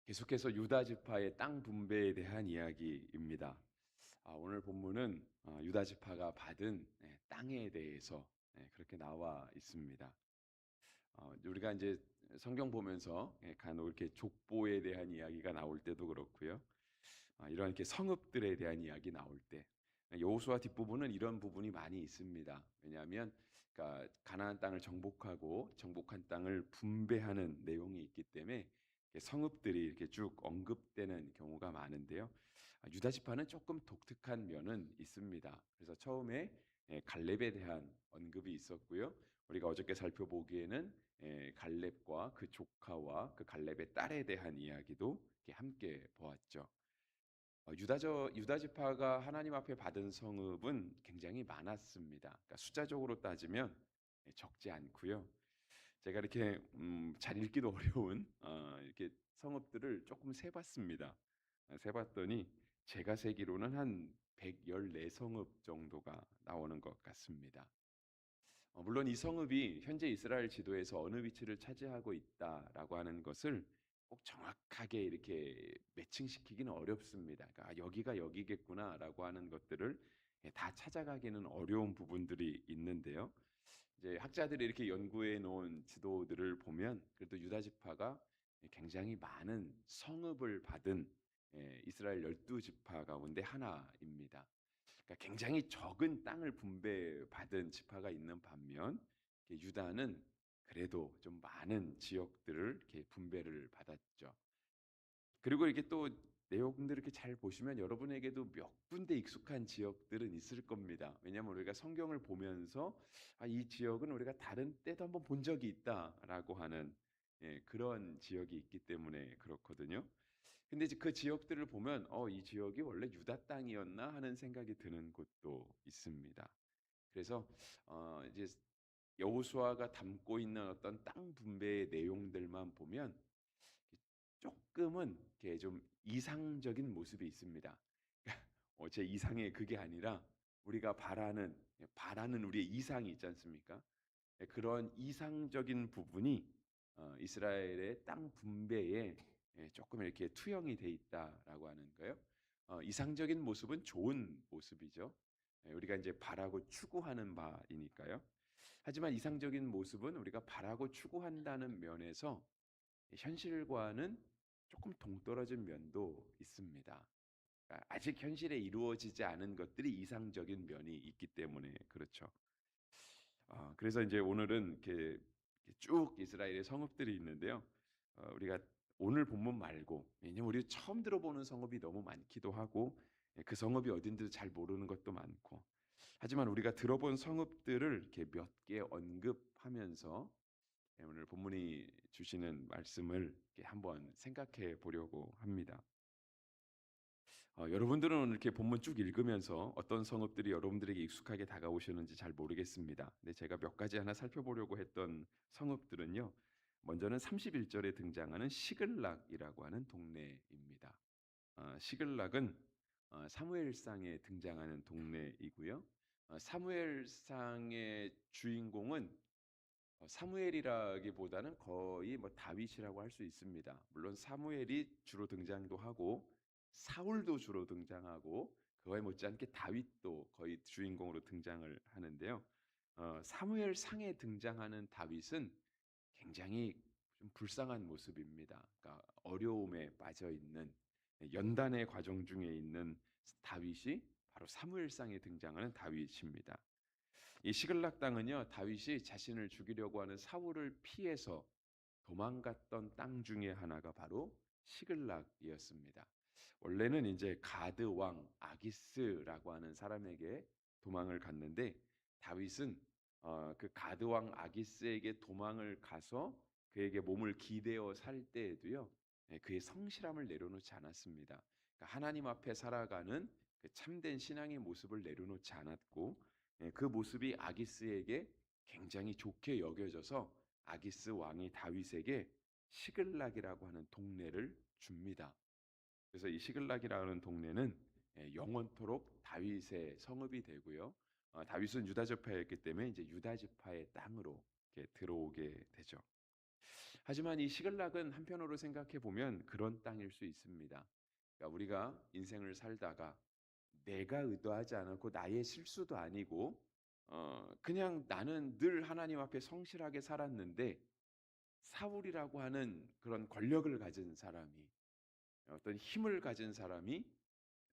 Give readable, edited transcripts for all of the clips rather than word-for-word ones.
계속해서 유다 지파의 땅 분배에 대한 이야기입니다. 오늘 본문은 유다 지파가 받은 땅에 대해서 그렇게 나와 있습니다. 우리가 이제 성경 보면서 간혹 이렇게 족보에 대한 이야기가 나올 때도 그렇고요. 이런 이렇게 성읍들에 대한 이야기 나올 때 여호수아 뒷부분은 이런 부분이 많이 있습니다. 왜냐하면 그러니까 가나안 땅을 정복하고 정복한 땅을 분배하는 내용이 있기 때문에 성읍들이 이렇게 쭉 언급되는 경우가 많은데요. 유다 지파는 조금 독특한 면은 있습니다. 그래서 처음에 갈렙에 대한 언급이 있었고요. 우리가 어저께 살펴보기에는 갈렙과 그 조카와 그 갈렙의 딸에 대한 이야기도 이렇게 함께 보았죠. 유다 지파가 하나님 앞에 받은 성읍은 굉장히 많았습니다. 그러니까 숫자적으로 따지면 적지 않고요. 제가 이렇게 잘 읽기도 어려운 이렇게 성읍들을 조금 세 봤습니다. 세 봤더니 제가 세기로는 한 114 성읍 정도가 나오는 것 같습니다. 물론 이 성읍이 현재 이스라엘 지도에서 어느 위치를 차지하고 있다라고 하는 것을 꼭 정확하게 이렇게 매칭시키기는 어렵습니다. 그러니까 '여기가 여기겠구나.'라고 하는 것들을 다 찾아가기는 어려운 부분들이 있는데요. 이제 학자들이 이렇게 연구해 놓은 지도들을 보면 그래도 유다 지파가 굉장히 많은 성읍을 받은 이스라엘 12 지파 가운데 하나입니다. 그러니까 굉장히 적은 땅을 분배받은 지파가 있는 반면 유다는 그래도 좀 많은 지역들을 이렇게 분배를 받았죠. 그리고 이게 또 내용들을 이렇게 잘 보시면 여러분에게도 몇 군데 익숙한 지역들은 있을 겁니다. 왜냐하면 우리가 성경을 보면서 '아 이 지역은 우리가 다른 때도 한번 본 적이 있다.'라고 하는 그런 지역이 있기 때문에 그렇거든요. 근데 이제 그 지역들을 보면 '이 지역이 원래 유다 땅이었나?' 하는 생각이 드는 곳도 있습니다. 그래서 이제 여호수아가 담고 있는 어떤 땅 분배의 내용들만 보면 쪼끔은 이렇게 좀 이상적인 모습이 있습니다. 제 이상의 그게 아니라 우리가 바라는 우리의 이상이 있지 않습니까? 그런 이상적인 부분이 이스라엘의 땅 분배에 쪼끔 이렇게 투영이 돼 있다라고 하는 거예요. 이상적인 모습은 좋은 모습이죠. 우리가 인제 바라고 추구하는 바이니까요. 하지만 이상적인 모습은 우리가 바라고 추구한다는 면에서 현실과는 쪼끔 동떨어진 면도 있습니다. 아직 현실에 이루어지지 않은 것들이 이상적인 면이 있기 때문에 그렇죠. 그래서 인제 오늘은 이렇게 쭉 이스라엘의 성읍들이 있는데요. 우리가 오늘 본문 말고 왜냐면 우리 처음 들어보는 성읍이 너무 많기도 하고 그 성읍이 어딘지도 잘 모르는 것도 많고 하지만 우리가 들어본 성읍들을 이렇게 몇 개 언급하면서 오늘 본문이 주시는 말씀을 이렇게 한번 생각해 보려고 합니다. 여러분들은 오늘 이렇게 본문 쭉 읽으면서 어떤 성읍들이 여러분들에게 익숙하게 다가오셨는지 잘 모르겠습니다. 근데 제가 몇 가지 하나 살펴보려고 했던 성읍들은요. 먼저는 31 절에 등장하는 시글락이라고 하는 동네입니다. 시글락은 사무엘상에 등장하는 동네이고요. 사무엘상의 주인공은 사무엘이라기보다는 거의 뭐 다윗이라고 할 수 있습니다. 물론 사무엘이 주로 등장도 하고 사울도 주로 등장하고 그거에 못지않게 다윗도 거의 주인공으로 등장을 하는데요. 사무엘상에 등장하는 다윗은 굉장히 좀 불쌍한 모습입니다. 그러니까 어려움에 빠져 있는 연단의 과정 중에 있는 다윗이 바로 사무엘상에 등장하는 다윗입니다. 이 시글락 땅은요. 다윗이 자신을 죽이려고 하는 사울을 피해서 도망갔던 땅 중에 하나가 바로 시글락이었습니다. 원래는 인제 가드 왕 아기스라고 하는 사람에게 도망을 갔는데 다윗은 그 가드 왕 아기스에게 도망을 가서 그에게 몸을 기대어 살 때에도요. 그의 성실함을 내려놓지 않았습니다. 그러니까 하나님 앞에 살아가는 그 참된 신앙의 모습을 내려놓지 않았고 그 모습이 아기스에게 굉장히 좋게 여겨져서 아기스 왕이 다윗에게 시글락이라고 하는 동네를 줍니다. 그래서 이 시글락이라는 동네는 영원토록 다윗의 성읍이 되고요. 다윗은 유다 지파였기 때문에 이제 유다 지파의 땅으로 이렇게 들어오게 되죠. 하지만 이 시글락은 한편으로 생각해 보면 그런 땅일 수 있습니다. 그러니까 우리가 인생을 살다가 내가 의도하지 않았고 나의 실수도 아니고 그냥 나는 늘 하나님 앞에 성실하게 살았는데 사울이라고 하는 그런 권력을 가진 사람이 어떤 힘을 가진 사람이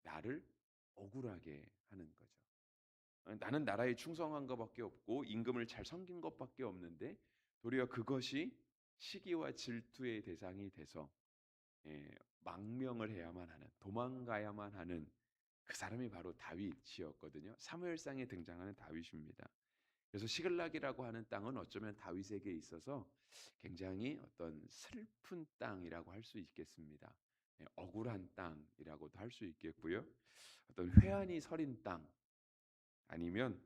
나를 억울하게 하는 거죠. 나는 나라에 충성한 것밖에 없고 임금을 잘 섬긴 것밖에 없는데 도리어 그것이 시기와 질투의 대상이 돼서 예, 망명을 해야만 하는 도망가야만 하는 그 사람이 바로 다윗이었거든요. 사무엘상에 등장하는 다윗입니다. 그래서 시글락이라고 하는 땅은 어쩌면 다윗에게 있어서 굉장히 어떤 슬픈 땅이라고 할 수 있겠습니다. 예, 억울한 땅이라고도 할 수 있겠고요. 어떤 회한이 서린 땅 아니면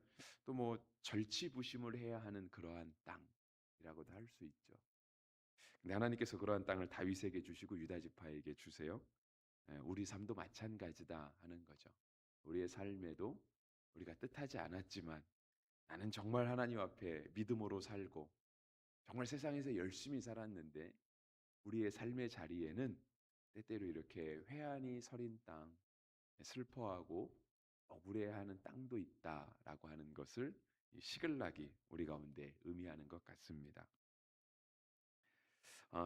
또 뭐 절치부심을 해야 하는 그러한 땅이라고도 할 수 있죠. 근데 하나님께서 그러한 땅을 다윗에게 주시고 유다 지파에게 주세요. 예, 우리 삶도 마찬가지다 하는 거죠. 우리의 삶에도 우리가 뜻하지 않았지만 나는 정말 하나님 앞에 믿음으로 살고 정말 세상에서 열심히 살았는데 우리의 삶의 자리에는 때때로 이렇게 회한이 서린 땅, 슬퍼하고 억울해하는 땅도 있다라고 하는 것을 이 시글락이 우리 가운데 의미하는 것 같습니다.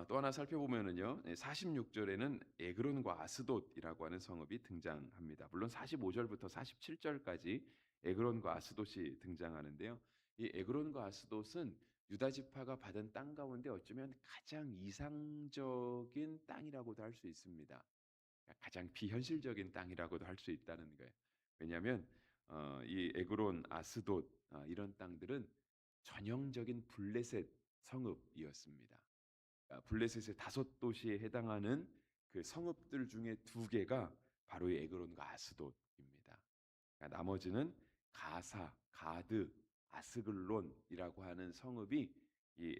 또 하나 살펴보면은요. 46절에는 에그론과 아스돗이라고 하는 성읍이 등장합니다. 물론 45절부터 47절까지 에그론과 아스돗이 등장하는데요. 이 에그론과 아스돗은 유다 지파가 받은 땅 가운데 어쩌면 가장 이상적인 땅이라고도 할 수 있습니다. 그러니까 가장 비현실적인 땅이라고도 할 수 있다는 거예요. 왜냐하면 이 에그론, 아스돗 이런 땅들은 전형적인 블레셋 성읍이었습니다. 블레셋의 5도시에 해당하는 그 성읍들 중에 2개가 바로 이 에그론과 아스돗입니다. 그러니까 나머지는 가사, 가드, 아스글론이라고 하는 성읍이 이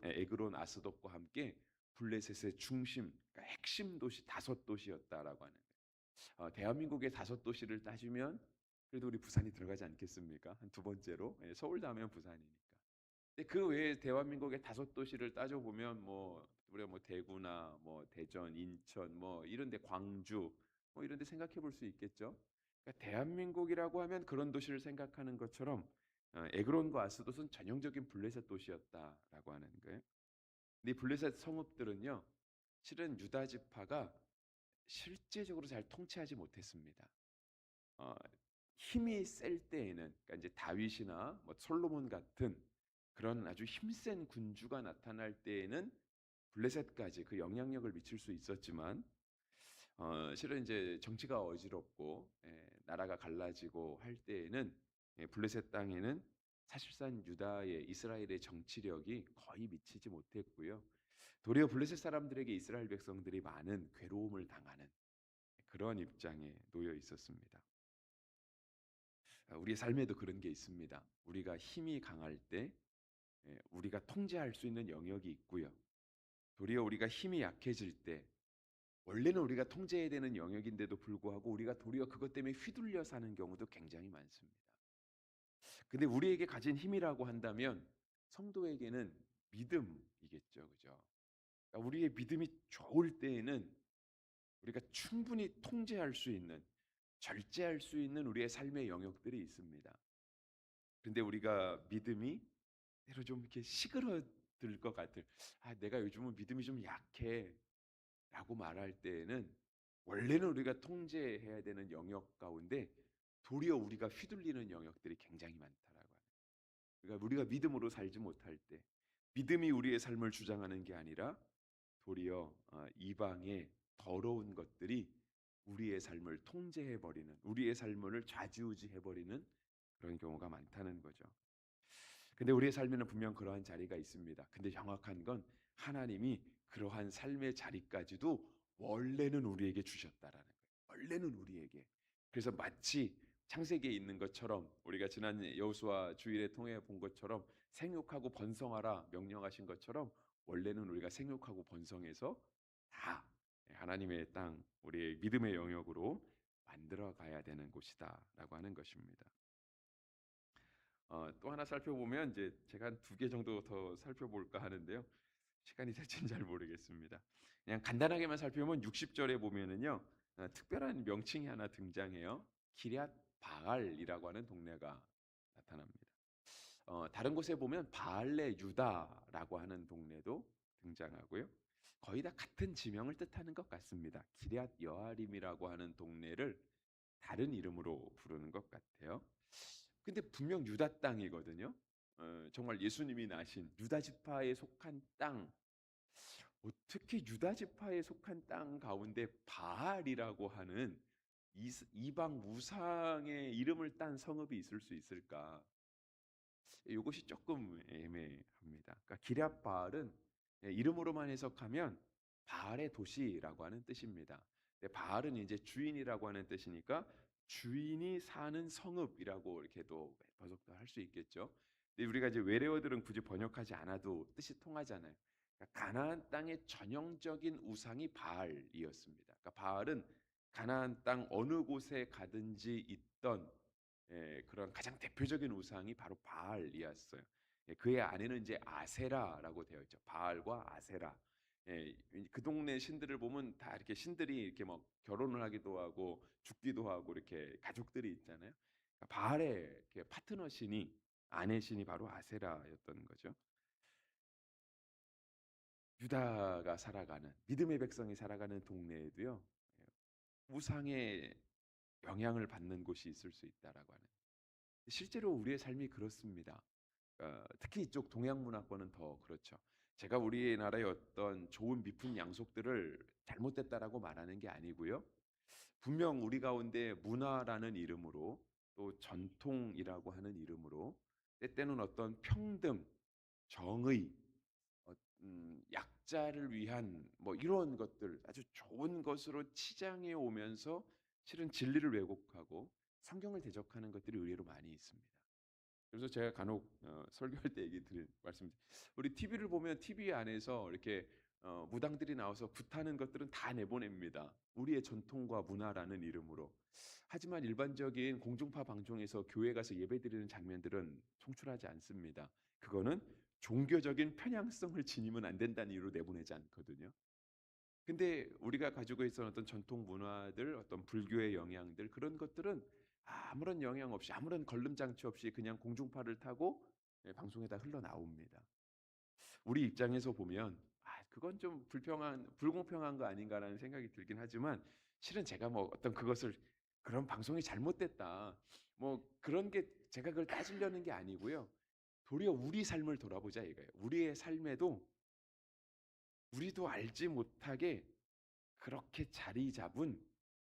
에그론, 아스돗과 함께 블레셋의 중심, 그러니까 핵심 도시 5도시였다라고 하는 거예요. 대한민국의 5도시를 따지면 그래도 우리 부산이 들어가지 않겠습니까? 한 2번째로 서울 다음엔 부산이니까. 근데 그 외에 대한민국의 5도시를 따져보면 뭐 우리가 뭐 대구나 뭐 대전, 인천 뭐 이런데 광주 뭐 이런데 생각해 볼 수 있겠죠. 그러니까 대한민국이라고 하면 그런 도시를 생각하는 것처럼 에그론과 아스돗은 전형적인 블레셋 도시였다라고 하는 거예요. 근데 이 블레셋 성읍들은요, 실은 유다 지파가 실제적으로 잘 통치하지 못했습니다. 어, 힘이 셀 때에는 그러니까 이제 다윗이나 뭐 솔로몬 같은 그런 아주 힘센 군주가 나타날 때에는 블레셋까지 그 영향력을 미칠 수 있었지만 실은 이제 정치가 어지럽고 나라가 갈라지고 할 때에는 블레셋 땅에는 사실상 유다의 이스라엘의 정치력이 거의 미치지 못했고요. 도리어 블레셋 사람들에게 이스라엘 백성들이 많은 괴로움을 당하는 그런 입장에 놓여 있었습니다. 우리의 삶에도 그런 게 있습니다. 우리가 힘이 강할 때 우리가 통제할 수 있는 영역이 있고요. 도리어 우리가 힘이 약해질 때 원래는 우리가 통제해야 되는 영역인데도 불구하고 우리가 도리어 그것 때문에 휘둘려 사는 경우도 굉장히 많습니다. 근데 우리에게 가진 힘이라고 한다면 성도에게는 믿음이겠죠. 그죠? 그러니까 우리의 믿음이 좋을 때에는 우리가 충분히 통제할 수 있는 절제할 수 있는 우리의 삶의 영역들이 있습니다. 근데 우리가 믿음이 때로 좀 이렇게 시그러들 것 같을 내가 요즘은 믿음이 좀 약해 라고 말할 때에는 원래는 우리가 통제해야 되는 영역 가운데 도리어 우리가 휘둘리는 영역들이 굉장히 많다라고 하는. 그러니까 우리가 믿음으로 살지 못할 때 믿음이 우리의 삶을 주장하는 게 아니라 도리어 이방의 더러운 것들이 우리의 삶을 통제해 버리는, 우리의 삶을 좌지우지해 버리는 그런 경우가 많다는 거죠. 근데 우리의 삶에는 분명 그러한 자리가 있습니다. 근데 정확한 건 하나님이 그러한 삶의 자리까지도 원래는 우리에게 주셨다라는 거예요. 원래는 우리에게. 그래서 마치 창세기에 있는 것처럼 우리가 지난 여호수아 주일에 통해 본 것처럼 생육하고 번성하라 명령하신 것처럼 원래는 우리가 생육하고 번성해서 다 하나님의 땅, 우리의 믿음의 영역으로 만들어 가야 되는 곳이다라고 하는 것입니다. 또 하나 살펴보면 이제 제가 한 2개 정도 더 살펴볼까 하는데요. 시간이 될지는 잘 모르겠습니다. 그냥 간단하게만 살펴보면 60절에 보면은요. 특별한 명칭이 하나 등장해요. 기럇 바알이라고 하는 동네가 나타납니다. 다른 곳에 보면 바알레 유다라고 하는 동네도 등장하고요. 거의 다 같은 지명을 뜻하는 것 같습니다. 기럇 여아림이라고 하는 동네를 다른 이름으로 부르는 것 같아요. 근데 분명 유다 땅이거든요. 정말 예수님이 나신 유다 지파에 속한 땅. 어떻게 유다 지파에 속한 땅 가운데 바알이라고 하는 이방 우상의 이름을 딴 성읍이 있을 수 있을까? 이것이 조금 애매합니다. 그러니까 기럇 바알은 이름으로만 해석하면 바알의 도시라고 하는 뜻입니다. 근데 바알은 이제 주인이라고 하는 뜻이니까 주인이 사는 성읍이라고 이렇게도 해석도 할 수 있겠죠. 근데 우리가 이제 외래어들은 굳이 번역하지 않아도 뜻이 통하잖아요. 그러니까 가나안 땅의 전형적인 우상이 바알이었습니다. 그러니까 바알은 가나안 땅 어느 곳에 가든지 있던 그런 가장 대표적인 우상이 바로 바알이었어요. 그의 아내는 이제 아세라라고 되어 있죠. 바알과 아세라. 그 동네 신들을 보면 다 이렇게 신들이 이렇게 막 결혼을 하기도 하고 죽기도 하고 이렇게 가족들이 있잖아요. 그러니까 바알의 이렇게 파트너 신이 아내 신이 바로 아세라였던 거죠. 유다가 살아가는 믿음의 백성이 살아가는 동네에도요. 우상의 영향을 받는 곳이 있을 수 있다라고 하는. 실제로 우리의 삶이 그렇습니다. 특히 이쪽 동양 문화권은 더 그렇죠. 제가 우리나라의 어떤 좋은 미푼 양속들을 잘못됐다라고 말하는 게 아니고요. 분명 우리 가운데 문화라는 이름으로 또 전통이라고 하는 이름으로 때때는 어떤 평등, 정의, 어, 약자를 위한 뭐 이런 것들 아주 좋은 것으로 치장해 오면서 실은 진리를 왜곡하고 성경을 대적하는 것들이 의외로 많이 있습니다. 그래서 제가 간혹 설교할 때 얘기 드린 말씀 우리 TV를 보면 TV 안에서 이렇게 무당들이 나와서 굿하는 것들은 다 내보냅니다. 우리의 전통과 문화라는 이름으로. 하지만 일반적인 공중파 방송에서 교회 가서 예배드리는 장면들은 송출하지 않습니다. 그거는 종교적인 편향성을 지니면 안 된다는 이유로 내보내지 않거든요. 근데 우리가 가지고 있었던 어떤 전통 문화들, 어떤 불교의 영향들 그런 것들은 아무런 영향 없이 아무런 걸름 장치 없이 그냥 공중파를 타고 방송에다 흘러나옵니다. 우리 입장에서 보면 그건 좀 불공평한 거 아닌가라는 생각이 들긴 하지만 실은 제가 뭐 어떤 그것을 그런 방송이 잘못됐다. 뭐 그런 게 제가 그걸 따지려는 게 아니고요. 도리어 우리 삶을 돌아보자 이거예요. 우리의 삶에도 우리도 알지 못하게 그렇게 자리 잡은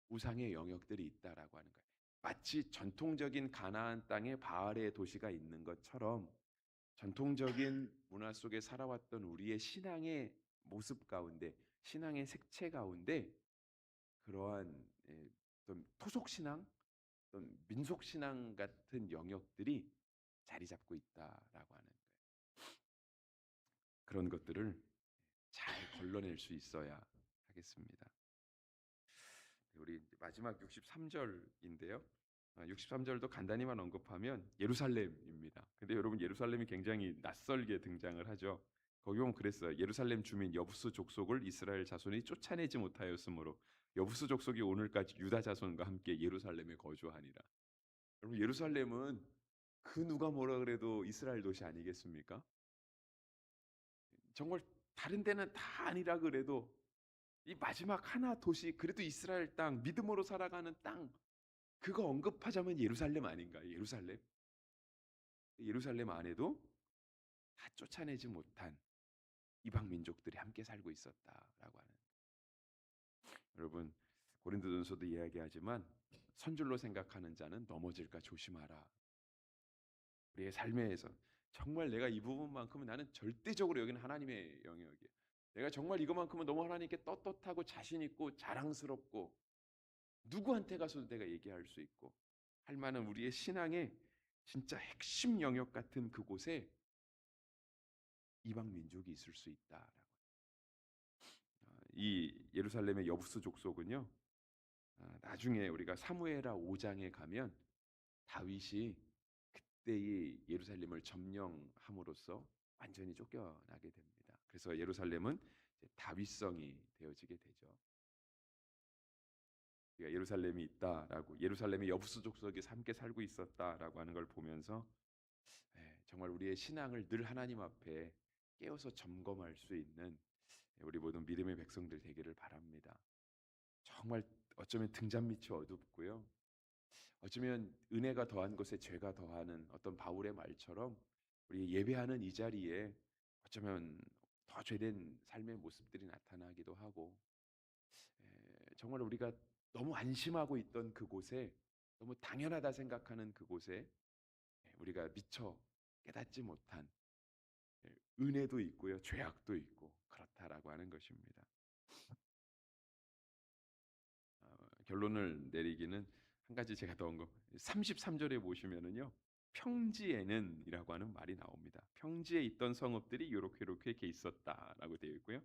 우상의 영역들이 있다라고 하는 거예요. 마치 전통적인 가나안 땅에 바알의 도시가 있는 것처럼 전통적인 문화 속에 살아왔던 우리의 신앙의 모습 가운데, 신앙의 색채 가운데 그러한 어떤 토속 신앙, 어떤 민속 신앙 같은 영역들이 자리 잡고 있다라고 하는 거예요. 그런 것들을 잘 걸러낼 수 있어야 하겠습니다. 우리 마지막 63절인데요. 63절도 간단히만 언급하면 예루살렘입니다. 근데 여러분 예루살렘이 굉장히 낯설게 등장을 하죠. 거기 보면 그랬어요. 예루살렘 주민 여부스 족속을 이스라엘 자손이 쫓아내지 못하였으므로 여부스 족속이 오늘까지 유다 자손과 함께 예루살렘에 거주하니라. 여러분 예루살렘은 그 누가 뭐라 그래도 이스라엘 도시 아니겠습니까? 정말 다른 데는 다 아니라 그래도 이 마지막 하나 도시 그래도 이스라엘 땅 믿음으로 살아가는 땅 그거 언급하자면 예루살렘 아닌가요? 예루살렘. 예루살렘 안에도 다 쫓아내지 못한 이방 민족들이 함께 살고 있었다라고 하는. 여러분 고린도전서도 이야기하지만 선줄로 생각하는 자는 넘어질까 조심하라. 우리의 삶에서 정말 내가 이 부분만큼은 나는 절대적으로 여기는 하나님의 영역이에요. 내가 정말 이것만큼은 너무 하나님께 떳떳하고 자신 있고 자랑스럽고 누구한테 가서도 내가 얘기할 수 있고 할 만한 우리의 신앙의 진짜 핵심 영역 같은 그곳에 이방 민족이 있을 수 있다라고. 이 예루살렘의 여부스 족속은요. 나중에 우리가 사무엘하 5장에 가면 다윗이 그때의 예루살렘을 점령함으로써 완전히 쫓겨나게 됩니다. 그래서 예루살렘은 이제 다윗성이 되어지게 되죠. 우리가 예루살렘이 있다라고, 예루살렘의 여부수 족속이 함께 살고 있었다라고 하는 걸 보면서 정말 우리의 신앙을 늘 하나님 앞에 깨어서 점검할 수 있는 우리 모든 믿음의 백성들 되기를 바랍니다. 정말 어쩌면 등잔 밑이 어둡고요. 어쩌면 은혜가 더한 것에 죄가 더하는 어떤 바울의 말처럼 우리 예배하는 이 자리에 어쩌면 더 죄된 삶의 모습들이 나타나기도 하고, 정말 우리가 너무 안심하고 있던 그곳에, 너무 당연하다 생각하는 그곳에 우리가 미처 깨닫지 못한 은혜도 있고요, 죄악도 있고 그렇다라고 하는 것입니다. 결론을 내리기는 한 가지 제가 더 온 거, 33절에 보시면은요, 평지에는이라고 하는 말이 나옵니다. 평지에 있던 성읍들이 요렇게 있었다라고 되어 있고요.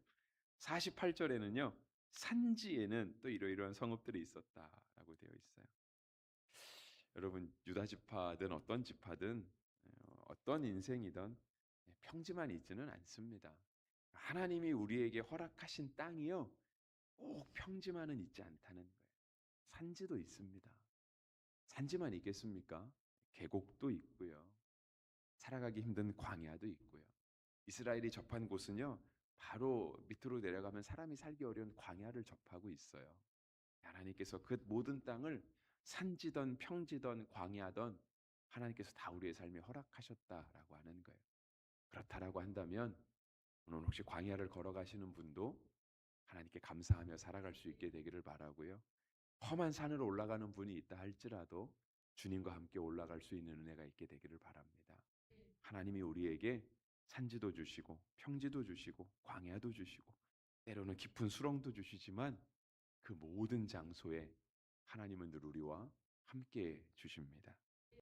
48절에는요, 산지에는 또 이러이러한 성읍들이 있었다라고 되어 있어요. 여러분, 유다 지파든 어떤 지파든 어떤 인생이든 평지만 있지는 않습니다. 하나님이 우리에게 허락하신 땅이요, 꼭 평지만은 있지 않다는 거예요. 산지도 있습니다. 산지만 있겠습니까? 계곡도 있고요. 살아가기 힘든 광야도 있고요. 이스라엘이 접한 곳은요, 바로 밑으로 내려가면 사람이 살기 어려운 광야를 접하고 있어요. 하나님께서 그 모든 땅을, 산지던 평지던 광야던, 하나님께서 다 우리의 삶에 허락하셨다라고 하는 거예요. 그렇다라고 한다면 오늘 혹시 광야를 걸어가시는 분도 하나님께 감사하며 살아갈 수 있게 되기를 바라고요. 험한 산으로 올라가는 분이 있다 할지라도 주님과 함께 올라갈 수 있는 은혜가 있게 되기를 바랍니다. 하나님이 우리에게 산지도 주시고 평지도 주시고 광야도 주시고 때로는 깊은 수렁도 주시지만 그 모든 장소에 하나님은 늘 우리와 함께 주십니다.